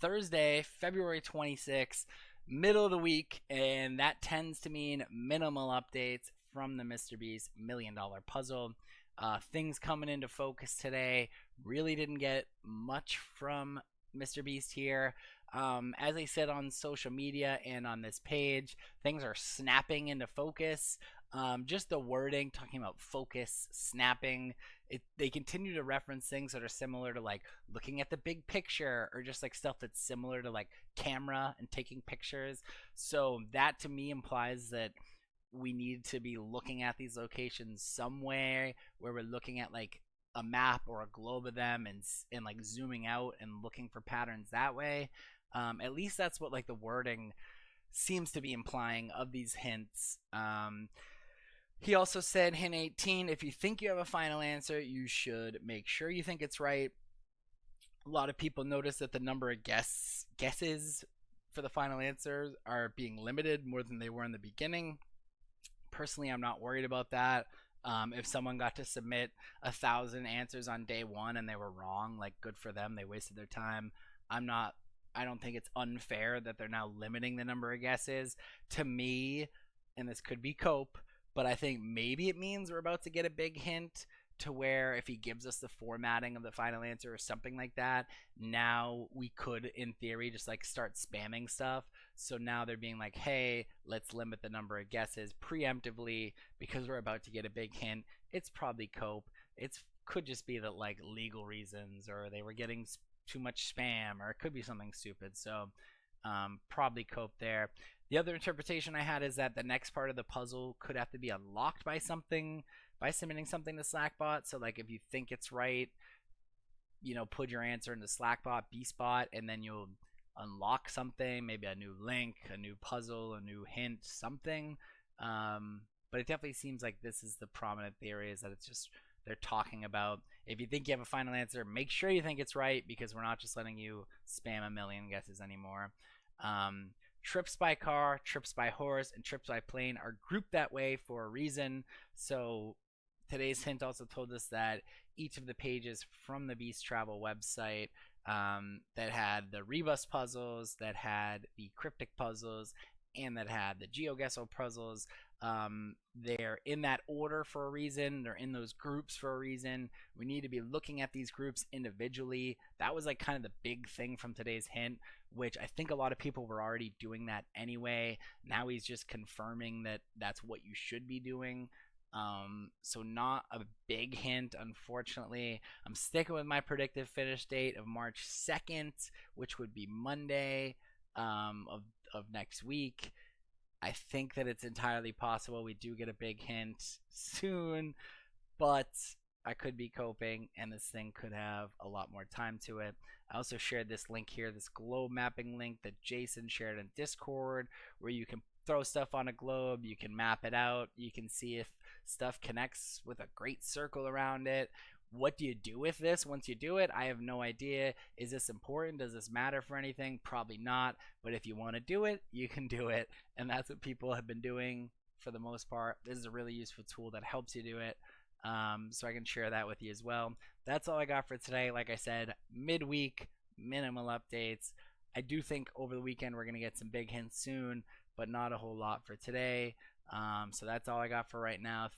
Thursday, February 26th, middle of the week, and that tends to mean minimal updates from the MrBeast $1,000,000 puzzle. Things coming into focus today really didn't get much from MrBeast here. As I said on social media and on this page, things are snapping into focus. Just the wording talking about focus, snapping, they continue to reference things that are similar to like looking at the big picture or just like stuff that's similar to like camera and taking pictures. So that to me implies that we need to be looking at these locations somewhere where we're looking at like a map or a globe of them and like zooming out and looking for patterns that way. At least that's what like the wording seems to be implying of these hints. He also said, hint 18, if you think you have a final answer, you should make sure you think it's right. A lot of people notice that the number of guesses for the final answers are being limited more than they were in the beginning. Personally, I'm not worried about that. If someone got to submit 1,000 answers on day one and they were wrong, like good for them, they wasted their time. I don't think it's unfair that they're now limiting the number of guesses. To me, and this could be Cope, but I think maybe it means we're about to get a big hint to where if he gives us the formatting of the final answer or something like that, now we could, in theory, just like start spamming stuff. So now they're being like, hey, let's limit the number of guesses preemptively because we're about to get a big hint. It's probably Cope. It could just be that like legal reasons or they were getting too much spam or it could be something stupid. So probably Cope there. The other interpretation I had is that the next part of the puzzle could have to be unlocked by something, by submitting something to Slackbot. So like if you think it's right, you know, put your answer into Slackbot, BSpot, and then you'll unlock something, maybe a new link, a new puzzle, a new hint, something. But it definitely seems like this is the prominent theory, is that it's just they're talking about if you think you have a final answer, make sure you think it's right because we're not just letting you spam a million guesses anymore. Trips by car, trips by horse, and trips by plane are grouped that way for a reason. So today's hint also told us that each of the pages from the Beast Travel website that had the Rebus puzzles, that had the cryptic puzzles, and that had the GeoGuessr puzzles, they're in that order for a reason. They're in those groups for a reason. We need to be looking at these groups individually. That was like kind of the big thing from today's hint, which I think a lot of people were already doing that anyway. Now he's just confirming that that's what you should be doing. So not a big hint, unfortunately. I'm sticking with my predictive finish date of March 2nd, which would be Monday of next week. I think that it's entirely possible we do get a big hint soon, but I could be coping and this thing could have a lot more time to it. I also shared this link here, this globe mapping link that Jason shared in Discord, where you can throw stuff on a globe, you can map it out, you can see if stuff connects with a great circle around it. What do you do with this once you do it? I have no idea. Is this important? Does this matter for anything? Probably not. But if you want to do it, you can do it. And that's what people have been doing for the most part. This is a really useful tool that helps you do it. So I can share that with you as well. That's all I got for today. Like I said, midweek, minimal updates. I do think over the weekend we're going to get some big hints soon, but not a whole lot for today. So that's all I got for right now.